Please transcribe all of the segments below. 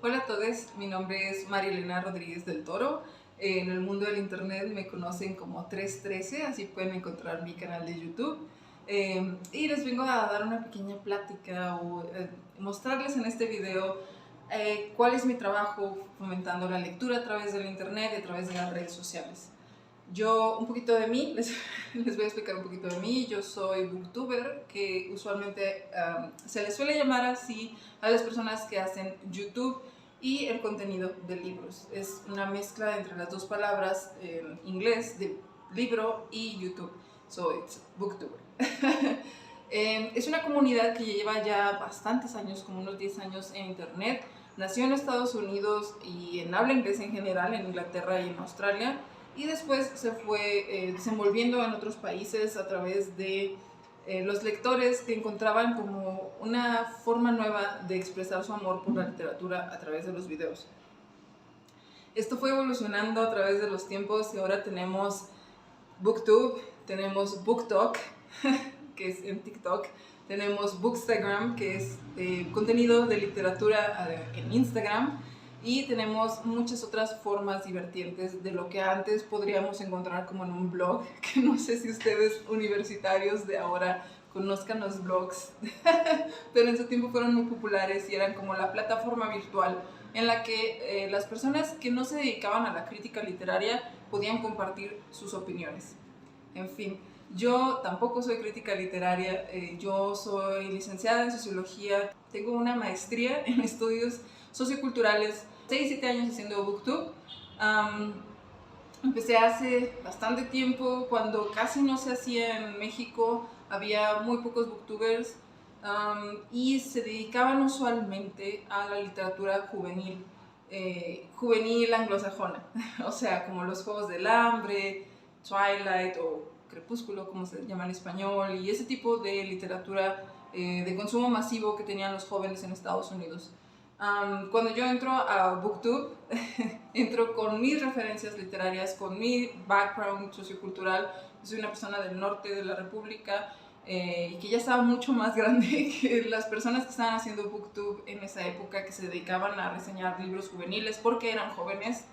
Hola a todos, mi nombre es María Elena Rodríguez del Toro. En el mundo del internet me conocen como 313, así pueden encontrar mi canal de YouTube. Y les vengo a dar una pequeña plática o mostrarles en este video cuál es mi trabajo fomentando la lectura a través del internet y a través de las redes sociales. Yo, un poquito de mí, les voy a explicar un poquito de mí. Yo soy booktuber, que usualmente se les suele llamar así a las personas que hacen YouTube y el contenido de libros. Es una mezcla entre las dos palabras en inglés de libro y YouTube. So it's booktuber. Es una comunidad que lleva ya bastantes años, como unos 10 años en internet. Nació en Estados Unidos y en habla inglés en general, en Inglaterra y en Australia. Y después se fue desenvolviendo en otros países a través de los lectores que encontraban como una forma nueva de expresar su amor por la literatura a través de los videos. Esto fue evolucionando a través de los tiempos y ahora tenemos BookTube, tenemos BookTok, que es en TikTok, tenemos Bookstagram, que es contenido de literatura en Instagram, y tenemos muchas otras formas divertientes de lo que antes podríamos encontrar como en un blog, que no sé si ustedes universitarios de ahora conozcan los blogs, pero en su tiempo fueron muy populares y eran como la plataforma virtual en la que las personas que no se dedicaban a la crítica literaria podían compartir sus opiniones. En fin, yo tampoco soy crítica literaria, yo soy licenciada en Sociología, tengo una maestría en estudios socioculturales, 6-7 años haciendo BookTube. Empecé hace bastante tiempo, cuando casi no se hacía en México, había muy pocos booktubers y se dedicaban usualmente a la literatura juvenil, juvenil anglosajona, o sea, como los Juegos del Hambre, Twilight o Crepúsculo, como se llama en español, y ese tipo de literatura de consumo masivo que tenían los jóvenes en Estados Unidos. Cuando yo entro a BookTube, entro con mis referencias literarias, con mi background sociocultural. Soy una persona del norte de la República y que ya estaba mucho más grande que las personas que estaban haciendo BookTube en esa época, que se dedicaban a reseñar libros juveniles porque eran jóvenes.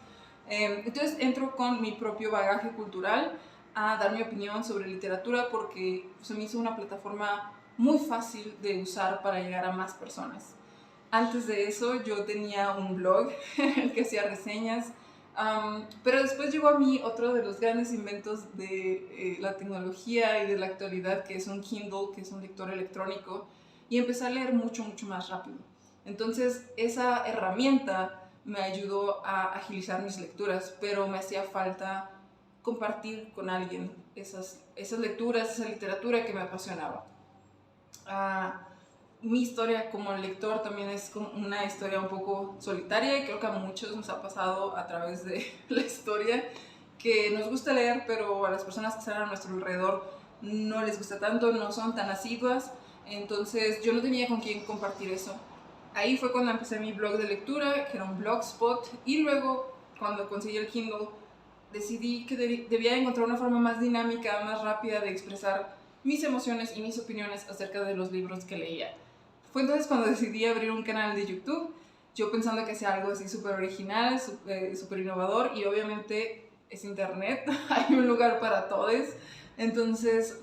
Entonces entro con mi propio bagaje cultural a dar mi opinión sobre literatura, porque se me hizo una plataforma muy fácil de usar para llegar a más personas. Antes de eso yo tenía un blog que hacía reseñas, pero después llegó a mí otro de los grandes inventos de la tecnología y de la actualidad, que es un Kindle, que es un lector electrónico, y empecé a leer mucho más rápido. Entonces esa herramienta me ayudó a agilizar mis lecturas, pero me hacía falta compartir con alguien esas lecturas, esa literatura que me apasionaba. Mi historia como lector también es una historia un poco solitaria, y creo que a muchos nos ha pasado a través de la historia, que nos gusta leer, pero a las personas que están a nuestro alrededor no les gusta tanto, no son tan asiduas. Entonces yo no tenía con quién compartir eso. Ahí fue cuando empecé mi blog de lectura, que era un blogspot, y luego cuando conseguí el Kindle decidí que debía encontrar una forma más dinámica, más rápida de expresar mis emociones y mis opiniones acerca de los libros que leía. Fue entonces cuando decidí abrir un canal de YouTube, yo pensando que hacía algo así súper original, súper innovador, y obviamente es internet, hay un lugar para todos. Entonces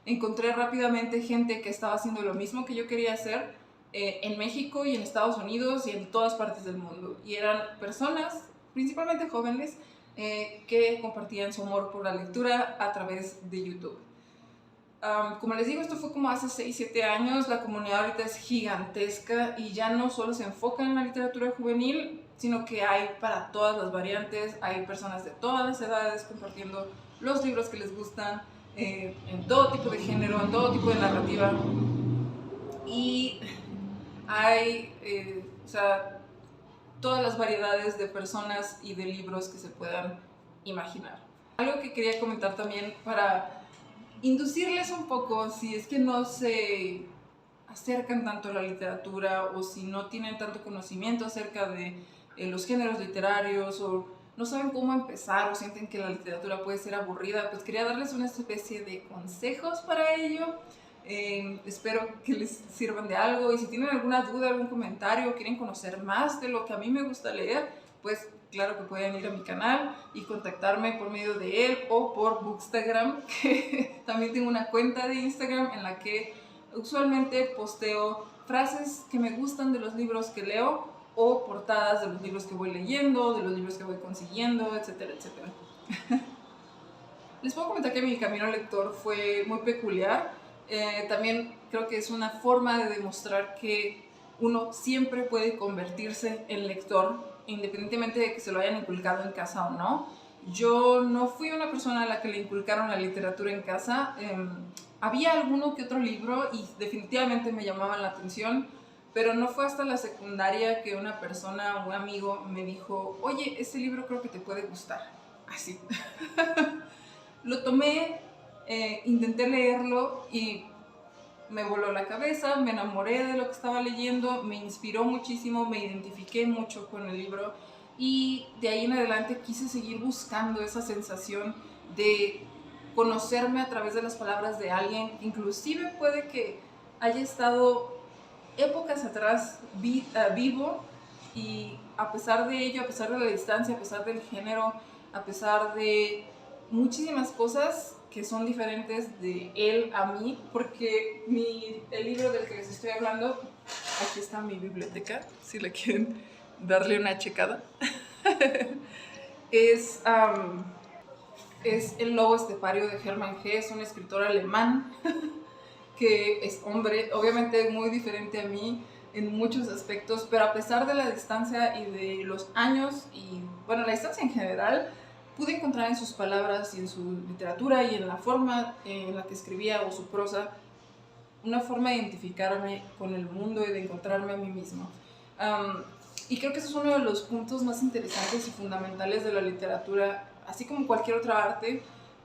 encontré rápidamente gente que estaba haciendo lo mismo que yo quería hacer en México y en Estados Unidos y en todas partes del mundo. Y eran personas, principalmente jóvenes, que compartían su amor por la lectura a través de YouTube. Como les digo, esto fue como hace 6-7 años. La comunidad ahorita es gigantesca y ya no solo se enfoca en la literatura juvenil, sino que hay para todas las variantes, hay personas de todas las edades compartiendo los libros que les gustan, en todo tipo de género, en todo tipo de narrativa, y hay todas las variedades de personas y de libros que se puedan imaginar. Algo que quería comentar también para inducirles un poco, si es que no se acercan tanto a la literatura o si no tienen tanto conocimiento acerca de los géneros literarios, o no saben cómo empezar, o sienten que la literatura puede ser aburrida, pues quería darles una especie de consejos para ello. Espero que les sirvan de algo, y si tienen alguna duda, algún comentario, quieren conocer más de lo que a mí me gusta leer, pues claro que pueden ir a mi canal y contactarme por medio de él o por Bookstagram, que también tengo una cuenta de Instagram en la que usualmente posteo frases que me gustan de los libros que leo o portadas de los libros que voy leyendo, de los libros que voy consiguiendo, etcétera, etcétera. Les puedo comentar que mi camino lector fue muy peculiar. También creo que es una forma de demostrar que uno siempre puede convertirse en lector, independientemente de que se lo hayan inculcado en casa o no. Yo no fui una persona a la que le inculcaron la literatura en casa. Había alguno que otro libro y definitivamente me llamaban la atención, pero no fue hasta la secundaria que una persona, un amigo, me dijo: oye, este libro creo que te puede gustar. Así. Lo tomé, intenté leerlo y me voló la cabeza, me enamoré de lo que estaba leyendo, me inspiró muchísimo, me identifiqué mucho con el libro, y de ahí en adelante quise seguir buscando esa sensación de conocerme a través de las palabras de alguien. Inclusive puede que haya estado épocas atrás vivo, y a pesar de ello, a pesar de la distancia, a pesar del género, a pesar de muchísimas cosas que son diferentes de él a mí, porque el libro del que les estoy hablando, aquí está mi biblioteca, si le quieren darle una checada, es El lobo estepario de Hermann Hesse, un escritor alemán que es hombre, obviamente muy diferente a mí en muchos aspectos, pero a pesar de la distancia y de los años, y bueno, la distancia en general, pude encontrar en sus palabras y en su literatura y en la forma en la que escribía o su prosa una forma de identificarme con el mundo y de encontrarme a mí mismo. Y creo que ese es uno de los puntos más interesantes y fundamentales de la literatura, así como cualquier otra arte.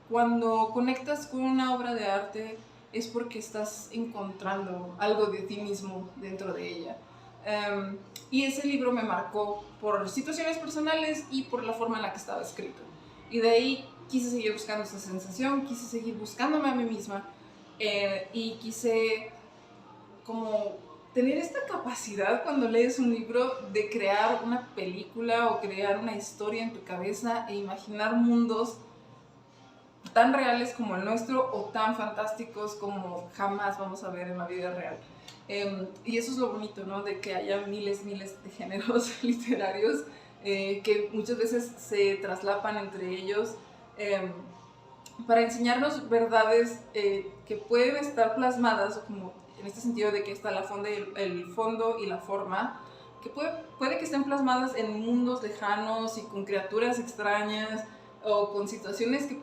Cuando conectas con una obra de arte es porque estás encontrando algo de ti mismo dentro de ella. Y ese libro me marcó por situaciones personales y por la forma en la que estaba escrito. Y de ahí quise seguir buscando esa sensación, quise seguir buscándome a mí misma, y quise como tener esta capacidad cuando lees un libro de crear una película o crear una historia en tu cabeza e imaginar mundos tan reales como el nuestro o tan fantásticos como jamás vamos a ver en la vida real. Y eso es lo bonito, ¿no? De que haya miles de géneros literarios que muchas veces se traslapan entre ellos, para enseñarnos verdades que pueden estar plasmadas, como en este sentido de que está el fondo y la forma, que puede que estén plasmadas en mundos lejanos y con criaturas extrañas o con situaciones que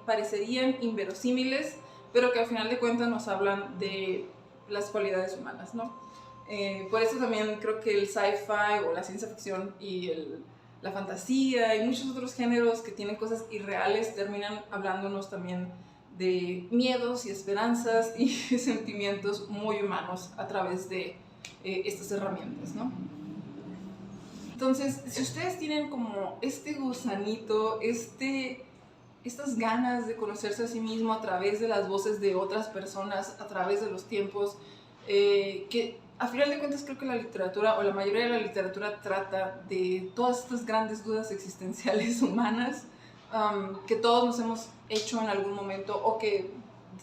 parecerían inverosímiles, pero que al final de cuentas nos hablan de las cualidades humanas, ¿no? Por eso también creo que el sci-fi o la ciencia ficción y la fantasía y muchos otros géneros que tienen cosas irreales terminan hablándonos también de miedos y esperanzas y sentimientos muy humanos a través de estas herramientas, ¿no? Entonces, si ustedes tienen como este gusanito, estas ganas de conocerse a sí mismo a través de las voces de otras personas, a través de los tiempos, que a final de cuentas creo que la literatura, o la mayoría de la literatura, trata de todas estas grandes dudas existenciales humanas, que todos nos hemos hecho en algún momento, o que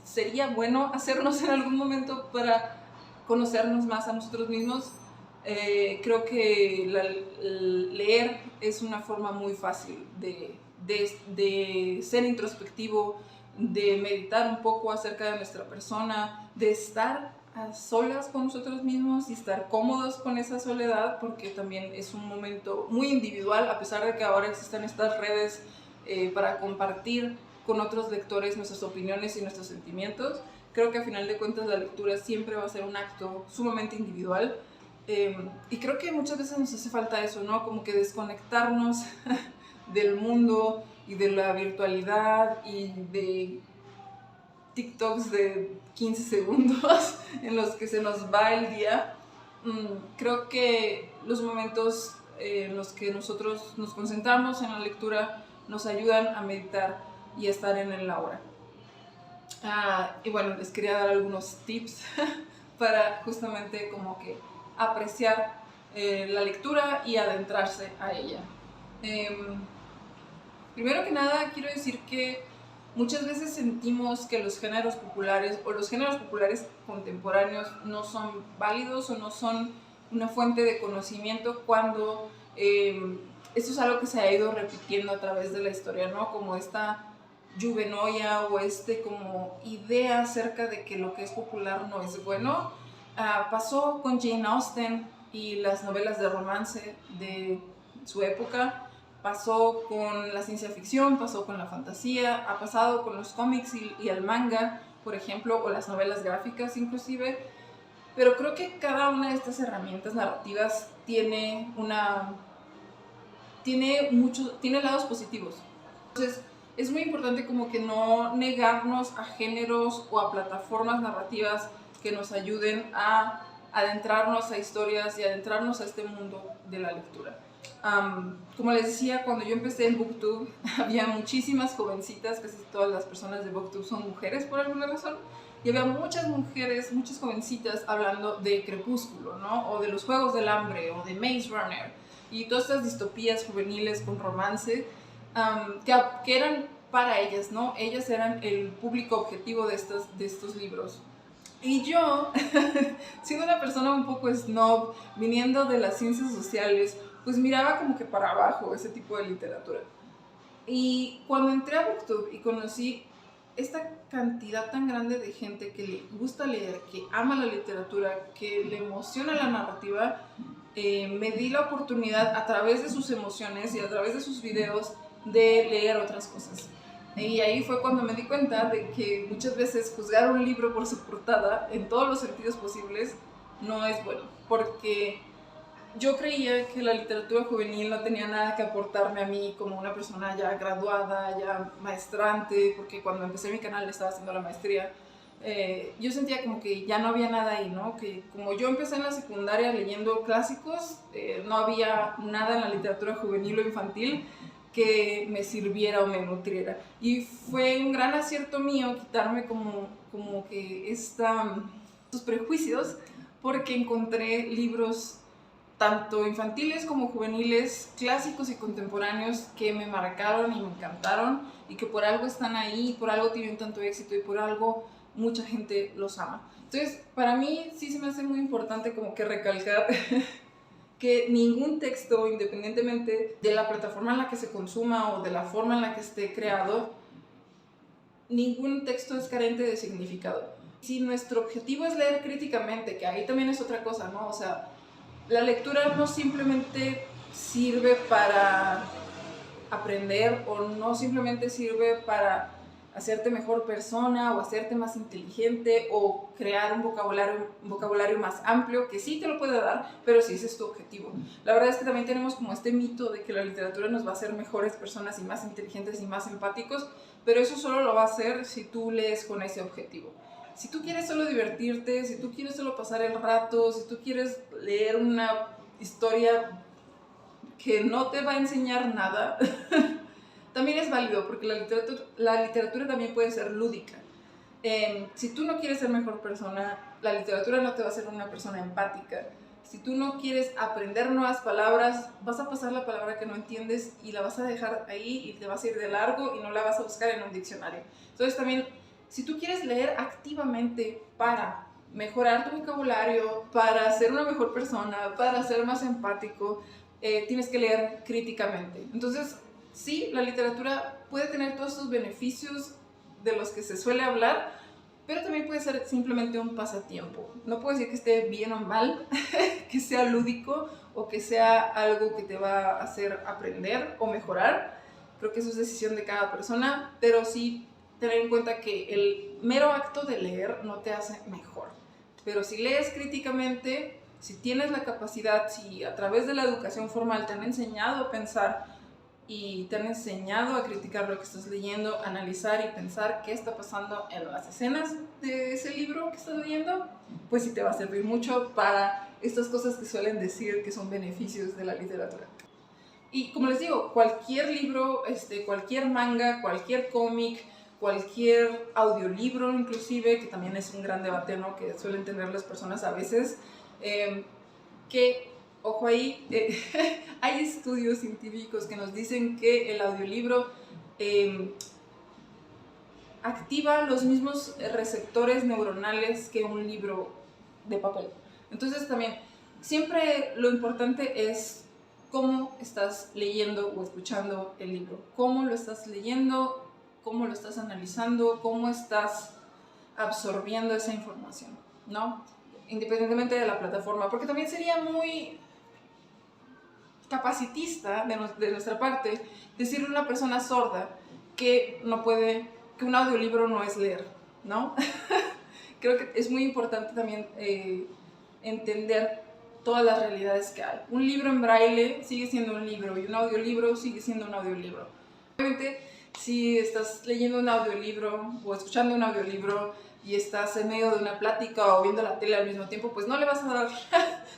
sería bueno hacernos en algún momento para conocernos más a nosotros mismos. Creo que leer es una forma muy fácil de ser introspectivo, de meditar un poco acerca de nuestra persona, de estar a solas con nosotros mismos y estar cómodos con esa soledad, porque también es un momento muy individual, a pesar de que ahora existen estas redes para compartir con otros lectores nuestras opiniones y nuestros sentimientos. Creo que a final de cuentas la lectura siempre va a ser un acto sumamente individual, y creo que muchas veces nos hace falta eso, ¿no? Como que desconectarnos del mundo y de la virtualidad y de TikToks de 15 segundos en los que se nos va el día. Creo que los momentos en los que nosotros nos concentramos en la lectura nos ayudan a meditar y a estar en el ahora. Y bueno, les quería dar algunos tips para justamente como que apreciar la lectura y adentrarse a ella. Primero que nada, quiero decir que muchas veces sentimos que los géneros populares o los géneros populares contemporáneos no son válidos o no son una fuente de conocimiento cuando esto es algo que se ha ido repitiendo a través de la historia, ¿no? Como esta lluvenoia o como idea acerca de que lo que es popular no es bueno. Pasó con Jane Austen y las novelas de romance de su época, pasó con la ciencia ficción, pasó con la fantasía, ha pasado con los cómics y el manga, por ejemplo, o las novelas gráficas inclusive, pero creo que cada una de estas herramientas narrativas tiene lados positivos. Entonces, es muy importante como que no negarnos a géneros o a plataformas narrativas que nos ayuden a adentrarnos a historias y adentrarnos a este mundo de la lectura. Como les decía, cuando yo empecé en BookTube había muchísimas jovencitas, casi todas las personas de BookTube son mujeres por alguna razón, y había muchas mujeres, muchas jovencitas hablando de Crepúsculo, ¿no? O de los Juegos del Hambre, o de Maze Runner, y todas estas distopías juveniles con romance, que eran para ellas, ¿no? Ellas eran el público objetivo de estos libros. Y yo, siendo una persona un poco snob, viniendo de las ciencias sociales, pues miraba como que para abajo ese tipo de literatura. Y cuando entré a BookTube y conocí esta cantidad tan grande de gente que le gusta leer, que ama la literatura, que le emociona la narrativa, me di la oportunidad a través de sus emociones y a través de sus videos de leer otras cosas. Y ahí fue cuando me di cuenta de que muchas veces juzgar un libro por su portada, en todos los sentidos posibles, no es bueno. Porque yo creía que la literatura juvenil no tenía nada que aportarme a mí como una persona ya graduada, ya maestrante, porque cuando empecé mi canal estaba haciendo la maestría. Yo sentía como que ya no había nada ahí, ¿no? Que como yo empecé en la secundaria leyendo clásicos, no había nada en la literatura juvenil o infantil que me sirviera o me nutriera. Y fue un gran acierto mío quitarme como que estos prejuicios, porque encontré libros tanto infantiles como juveniles, clásicos y contemporáneos, que me marcaron y me encantaron, y que por algo están ahí, por algo tienen tanto éxito y por algo mucha gente los ama. Entonces, para mí sí se me hace muy importante como que recalcar que ningún texto, independientemente de la plataforma en la que se consuma o de la forma en la que esté creado, ningún texto es carente de significado. Si nuestro objetivo es leer críticamente, que ahí también es otra cosa, ¿no? O sea, la lectura no simplemente sirve para aprender o no simplemente sirve para hacerte mejor persona o hacerte más inteligente o crear un vocabulario más amplio, que sí te lo puede dar, pero si ese es tu objetivo. La verdad es que también tenemos como este mito de que la literatura nos va a hacer mejores personas y más inteligentes y más empáticos, pero eso solo lo va a hacer si tú lees con ese objetivo. Si tú quieres solo divertirte, si tú quieres solo pasar el rato, si tú quieres leer una historia que no te va a enseñar nada, también es válido, porque la literatura también puede ser lúdica. Si tú no quieres ser mejor persona, la literatura no te va a hacer una persona empática. Si tú no quieres aprender nuevas palabras, vas a pasar la palabra que no entiendes y la vas a dejar ahí y te vas a ir de largo y no la vas a buscar en un diccionario. Entonces también, si tú quieres leer activamente para mejorar tu vocabulario, para ser una mejor persona, para ser más empático, tienes que leer críticamente. Entonces, sí, la literatura puede tener todos estos beneficios de los que se suele hablar, pero también puede ser simplemente un pasatiempo. No puedo decir que esté bien o mal, que sea lúdico o que sea algo que te va a hacer aprender o mejorar. Creo que eso es decisión de cada persona, pero sí tener en cuenta que el mero acto de leer no te hace mejor. Pero si lees críticamente, si tienes la capacidad, si a través de la educación formal te han enseñado a pensar y te han enseñado a criticar lo que estás leyendo, analizar y pensar qué está pasando en las escenas de ese libro que estás leyendo, pues sí te va a servir mucho para estas cosas que suelen decir que son beneficios de la literatura. Y como les digo, cualquier libro, cualquier manga, cualquier cómic, cualquier audiolibro inclusive, que también es un gran debate, ¿no?, que suelen tener las personas a veces, que, ojo ahí, hay estudios científicos que nos dicen que el audiolibro activa los mismos receptores neuronales que un libro de papel. Entonces también, siempre lo importante es cómo estás leyendo o escuchando el libro, cómo lo estás leyendo, cómo lo estás analizando, cómo estás absorbiendo esa información, ¿no? Independientemente de la plataforma, porque también sería muy capacitista de nuestra parte decirle a una persona sorda que no puede, que un audiolibro no es leer, ¿no? Creo que es muy importante también entender todas las realidades que hay. Un libro en braille sigue siendo un libro y un audiolibro sigue siendo un audiolibro. Obviamente, si estás leyendo un audiolibro o escuchando un audiolibro y estás en medio de una plática o viendo la tele al mismo tiempo, pues no le vas a dar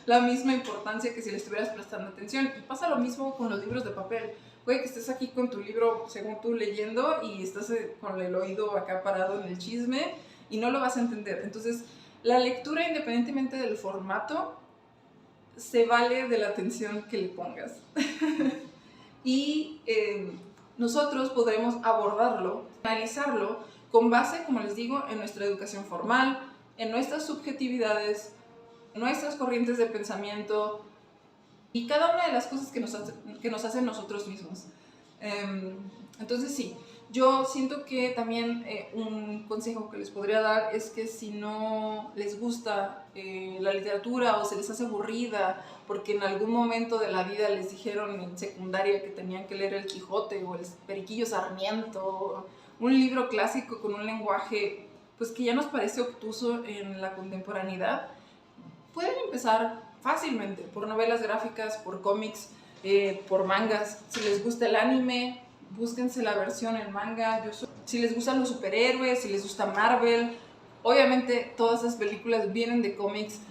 la misma importancia que si le estuvieras prestando atención. Y pasa lo mismo con los libros de papel. Puede que estés aquí con tu libro, según tú, leyendo y estás con el oído acá parado en el chisme y no lo vas a entender. Entonces, la lectura, independientemente del formato, se vale de la atención que le pongas. Y nosotros podremos abordarlo, analizarlo con base, como les digo, en nuestra educación formal, en nuestras subjetividades, nuestras corrientes de pensamiento y cada una de las cosas que nos hacen nosotros mismos. Entonces sí, yo siento que también un consejo que les podría dar es que si no les gusta la literatura o se les hace aburrida porque en algún momento de la vida les dijeron en secundaria que tenían que leer El Quijote o El Periquillo Sarmiento, un libro clásico con un lenguaje pues que ya nos parece obtuso en la contemporaneidad, pueden empezar fácilmente por novelas gráficas, por cómics, por mangas. Si les gusta el anime, búsquense la versión en manga. Si les gustan los superhéroes, si les gusta Marvel, obviamente todas esas películas vienen de cómics.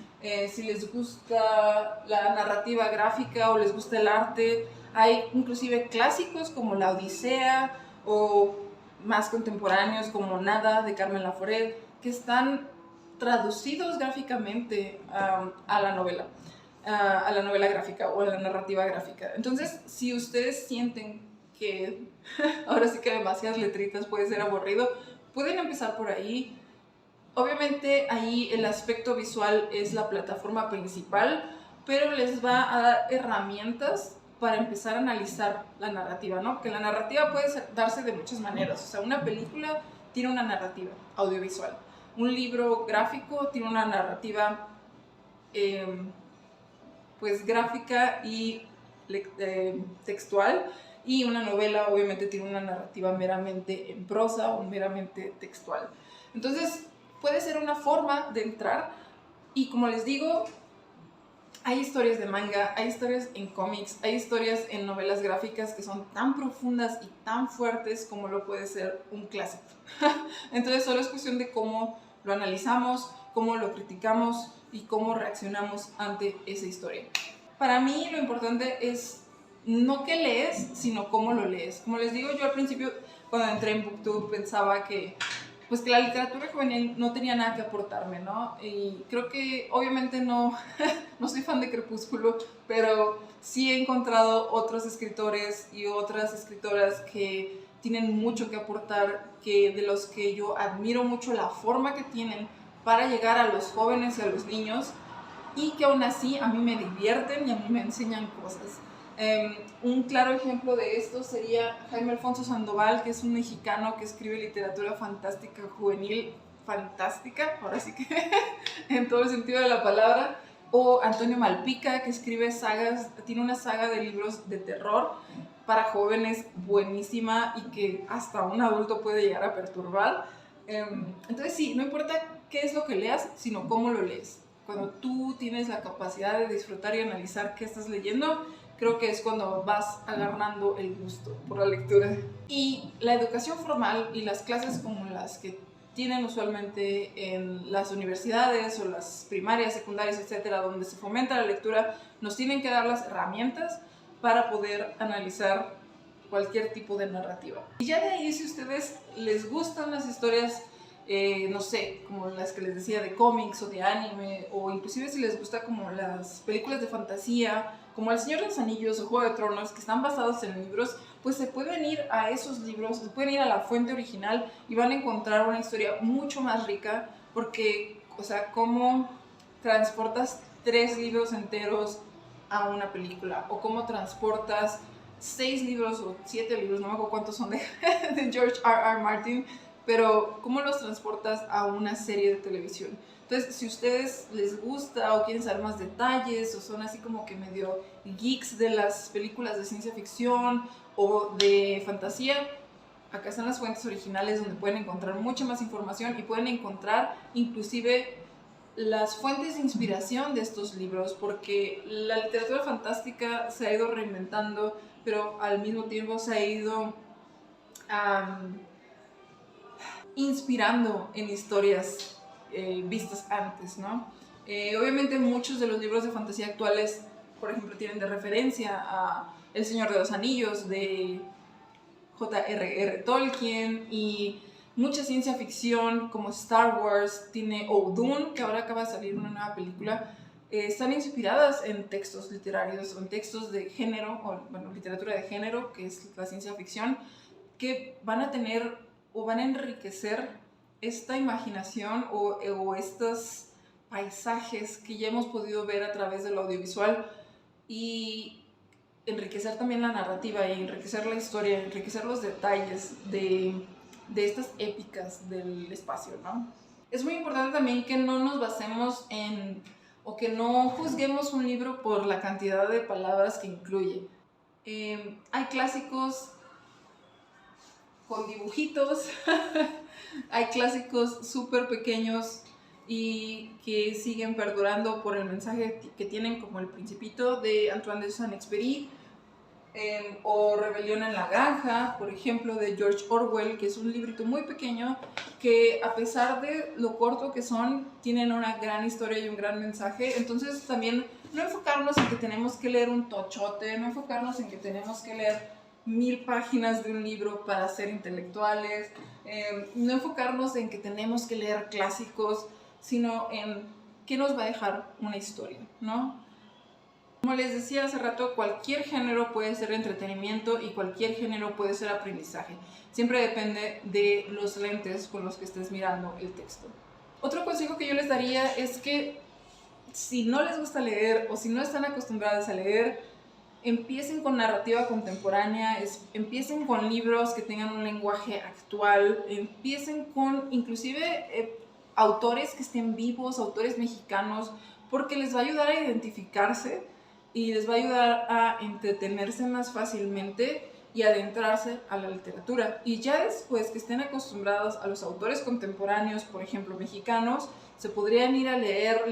Si les gusta la narrativa gráfica o les gusta el arte, hay inclusive clásicos como La Odisea o más contemporáneos como Nada de Carmen Laforet, que están traducidos gráficamente a la novela gráfica o a la narrativa gráfica. Entonces, si ustedes sienten que ahora sí que demasiadas letritas puede ser aburrido, pueden empezar por ahí. Obviamente ahí el aspecto visual es la plataforma principal, pero les va a dar herramientas para empezar a analizar la narrativa, ¿no? Porque la narrativa puede darse de muchas maneras. O sea, una película tiene una narrativa audiovisual. Un libro gráfico tiene una narrativa pues gráfica y textual, y una novela obviamente tiene una narrativa meramente en prosa o meramente textual. Entonces puede ser una forma de entrar, y como les digo, hay historias de manga, hay historias en cómics, hay historias en novelas gráficas que son tan profundas y tan fuertes como lo puede ser un clásico. Entonces solo es cuestión de cómo lo analizamos, cómo lo criticamos y cómo reaccionamos ante esa historia. Para mí lo importante es no qué lees, sino cómo lo lees. Como les digo, yo al principio cuando entré en BookTube pensaba que pues que la literatura juvenil no tenía nada que aportarme, ¿no? Y creo que obviamente no soy fan de Crepúsculo, pero sí he encontrado otros escritores y otras escritoras que tienen mucho que aportar, de los que yo admiro mucho la forma que tienen para llegar a los jóvenes y a los niños, y que aún así a mí me divierten y a mí me enseñan cosas. Un claro ejemplo de esto sería Jaime Alfonso Sandoval, que es un mexicano que escribe literatura fantástica juvenil, fantástica, ahora sí que en todo el sentido de la palabra, o Antonio Malpica, que escribe sagas, tiene una saga de libros de terror para jóvenes buenísima y que hasta un adulto puede llegar a perturbar. Entonces sí, no importa qué es lo que leas, sino cómo lo lees. Cuando tú tienes la capacidad de disfrutar y analizar qué estás leyendo, creo que es cuando vas agarrando el gusto por la lectura. Y la educación formal y las clases como las que tienen usualmente en las universidades o las primarias, secundarias, etcétera, donde se fomenta la lectura, nos tienen que dar las herramientas para poder analizar cualquier tipo de narrativa. Y ya de ahí, si a ustedes les gustan las historias, no sé, como las que les decía de cómics o de anime, o inclusive si les gusta como las películas de fantasía, como El Señor de los Anillos o Juego de Tronos, que están basados en libros, pues se pueden ir a esos libros, se pueden ir a la fuente original y van a encontrar una historia mucho más rica, porque, o sea, cómo transportas 3 libros enteros a una película, o cómo transportas 6 libros o 7 libros, no me acuerdo cuántos son de George R.R. Martin, pero cómo los transportas a una serie de televisión. Entonces, si a ustedes les gusta o quieren saber más detalles o son así como que medio geeks de las películas de ciencia ficción o de fantasía, acá están las fuentes originales donde pueden encontrar mucha más información y pueden encontrar inclusive las fuentes de inspiración de estos libros, porque la literatura fantástica se ha ido reinventando, pero al mismo tiempo se ha ido inspirando en historias vistas antes, ¿no? Obviamente muchos de los libros de fantasía actuales, por ejemplo, tienen de referencia a El Señor de los Anillos de J.R.R. Tolkien, y mucha ciencia ficción como Star Wars, tiene o Dune, que ahora acaba de salir una nueva película, están inspiradas en textos literarios o en textos de género, o bueno, literatura de género, que es la ciencia ficción, que van a tener o van a enriquecer esta imaginación o estos paisajes que ya hemos podido ver a través del audiovisual, y enriquecer también la narrativa y enriquecer la historia, enriquecer los detalles de estas épicas del espacio, ¿no? Es muy importante también que no nos basemos en, o que no juzguemos un libro por la cantidad de palabras que incluye. Hay clásicos con dibujitos, hay clásicos súper pequeños y que siguen perdurando por el mensaje que tienen, como El Principito de Antoine de Saint-Exupéry, o Rebelión en la Granja, por ejemplo, de George Orwell, que es un librito muy pequeño que, a pesar de lo corto que son, tienen una gran historia y un gran mensaje. Entonces también no enfocarnos en que tenemos que leer un tochote, no enfocarnos en que tenemos que leer 1000 páginas de un libro para ser intelectuales, no enfocarnos en que tenemos que leer clásicos, sino en qué nos va a dejar una historia, ¿no? Como les decía hace rato, cualquier género puede ser entretenimiento y cualquier género puede ser aprendizaje. Siempre depende de los lentes con los que estés mirando el texto. Otro consejo que yo les daría es que si no les gusta leer o si no están acostumbrados a leer, empiecen con narrativa contemporánea, empiecen con libros que tengan un lenguaje actual, empiecen con inclusive autores que estén vivos, autores mexicanos, porque les va a ayudar a identificarse y les va a ayudar a entretenerse más fácilmente y adentrarse a la literatura. Y ya después que estén acostumbrados a los autores contemporáneos, por ejemplo mexicanos, se podrían ir a leer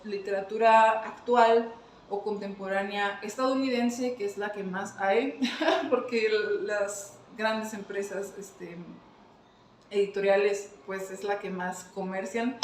literatura actual o contemporánea estadounidense, que es la que más hay, porque las grandes empresas editoriales pues es la que más comercian.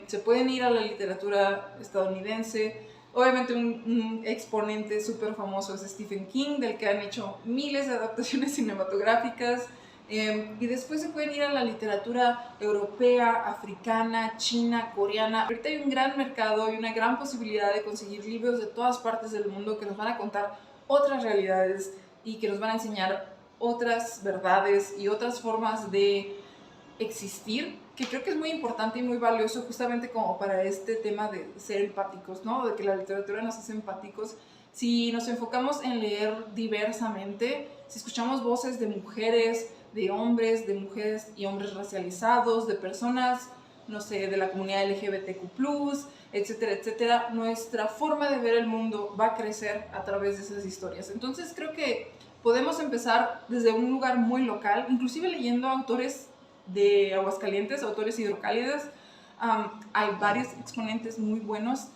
Se pueden ir a la literatura estadounidense. Obviamente un exponente súper famoso es Stephen King, del que han hecho miles de adaptaciones cinematográficas. Y después se pueden ir a la literatura europea, africana, china, coreana. Ahorita hay un gran mercado y una gran posibilidad de conseguir libros de todas partes del mundo que nos van a contar otras realidades y que nos van a enseñar otras verdades y otras formas de existir, que creo que es muy importante y muy valioso justamente como para este tema de ser empáticos, ¿no? De que la literatura nos hace empáticos. Si nos enfocamos en leer diversamente, si escuchamos voces de mujeres, de hombres, de mujeres y hombres racializados, de personas, no sé, de la comunidad LGBTQ+, etcétera, etcétera, nuestra forma de ver el mundo va a crecer a través de esas historias. Entonces creo que podemos empezar desde un lugar muy local, inclusive leyendo autores de Aguascalientes, autores hidrocálidos. Hay varios exponentes muy buenos.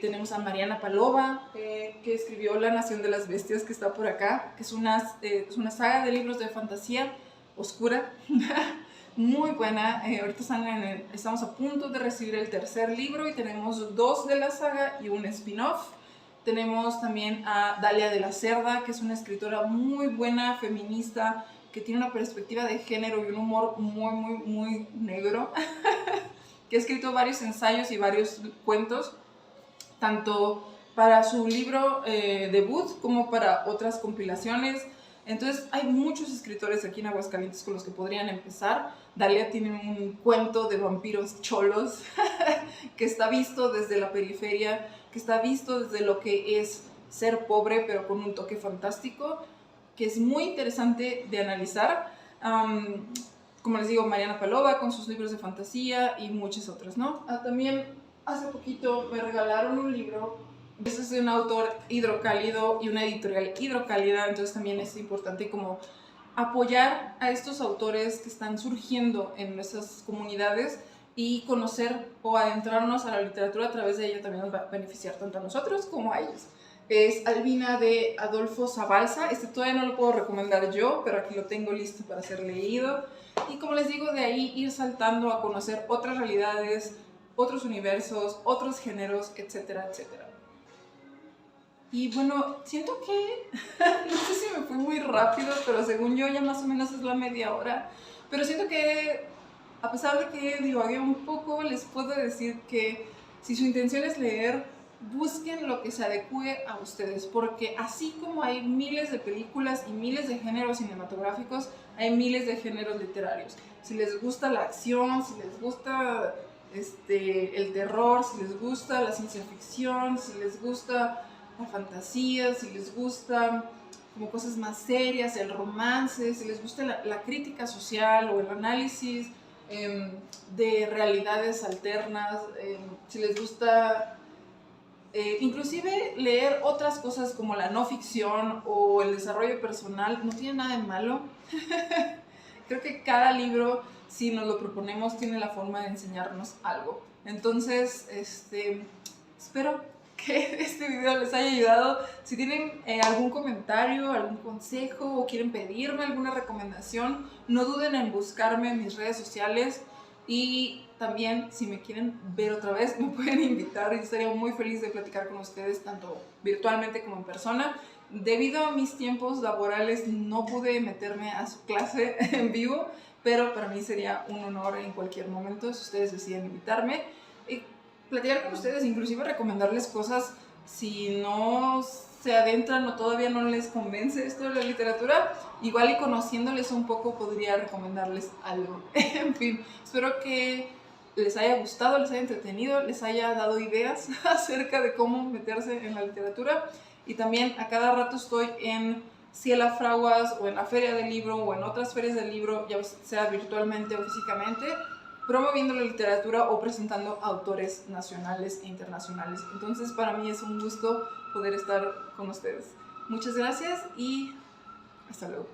Tenemos a Mariana Palova, que escribió La Nación de las Bestias, que está por acá, que es una saga de libros de fantasía oscura, muy buena. Ahorita estamos a punto de recibir el tercer libro y tenemos 2 de la saga y un spin-off. Tenemos también a Dalia de la Cerda, que es una escritora muy buena, feminista, que tiene una perspectiva de género y un humor muy negro, que ha escrito varios ensayos y varios cuentos, tanto para su libro debut como para otras compilaciones. Entonces hay muchos escritores aquí en Aguascalientes con los que podrían empezar. Dalia tiene un cuento de vampiros cholos que está visto desde la periferia, que está visto desde lo que es ser pobre pero con un toque fantástico, que es muy interesante de analizar. Como les digo, Mariana Palova con sus libros de fantasía y muchas otras, ¿no? También hace poquito me regalaron un libro. Este es de un autor hidrocálido y una editorial hidrocálida, entonces también es importante como apoyar a estos autores que están surgiendo en nuestras comunidades y conocer o adentrarnos a la literatura a través de ella también nos va a beneficiar tanto a nosotros como a ellos. Es Albina de Adolfo Zabalza. Este todavía no lo puedo recomendar yo, pero aquí lo tengo listo para ser leído. Y como les digo, de ahí ir saltando a conocer otras realidades, otros universos, otros géneros, etcétera, etcétera. Y bueno, siento que, no sé si me fui muy rápido, pero según yo ya más o menos es la media hora. Pero siento que, a pesar de que divagué un poco, les puedo decir que si su intención es leer, busquen lo que se adecue a ustedes, porque así como hay miles de películas y miles de géneros cinematográficos, hay miles de géneros literarios. Si les gusta la acción, si les gusta el terror, si les gusta la ciencia ficción, si les gusta la fantasía, si les gusta como cosas más serias, el romance, si les gusta la crítica social o el análisis de realidades alternas, si les gusta inclusive leer otras cosas como la no ficción o el desarrollo personal, no tiene nada de malo. Creo que cada libro, si nos lo proponemos, tiene la forma de enseñarnos algo. Entonces, espero que este video les haya ayudado. Si tienen algún comentario, algún consejo o quieren pedirme alguna recomendación, no duden en buscarme en mis redes sociales. Y también, si me quieren ver otra vez, me pueden invitar. Yo estaría muy feliz de platicar con ustedes, tanto virtualmente como en persona. Debido a mis tiempos laborales, no pude meterme a su clase en vivo, pero para mí sería un honor en cualquier momento si ustedes deciden invitarme. Y platicar con ustedes, inclusive recomendarles cosas si no se adentran o todavía no les convence esto de la literatura, igual y conociéndoles un poco podría recomendarles algo. En fin, espero que les haya gustado, les haya entretenido, les haya dado ideas acerca de cómo meterse en la literatura. Y también a cada rato estoy en Ciela Fraguas o en la Feria del Libro o en otras ferias del libro, ya sea virtualmente o físicamente, promoviendo la literatura o presentando autores nacionales e internacionales. Entonces para mí es un gusto poder estar con ustedes. Muchas gracias y hasta luego.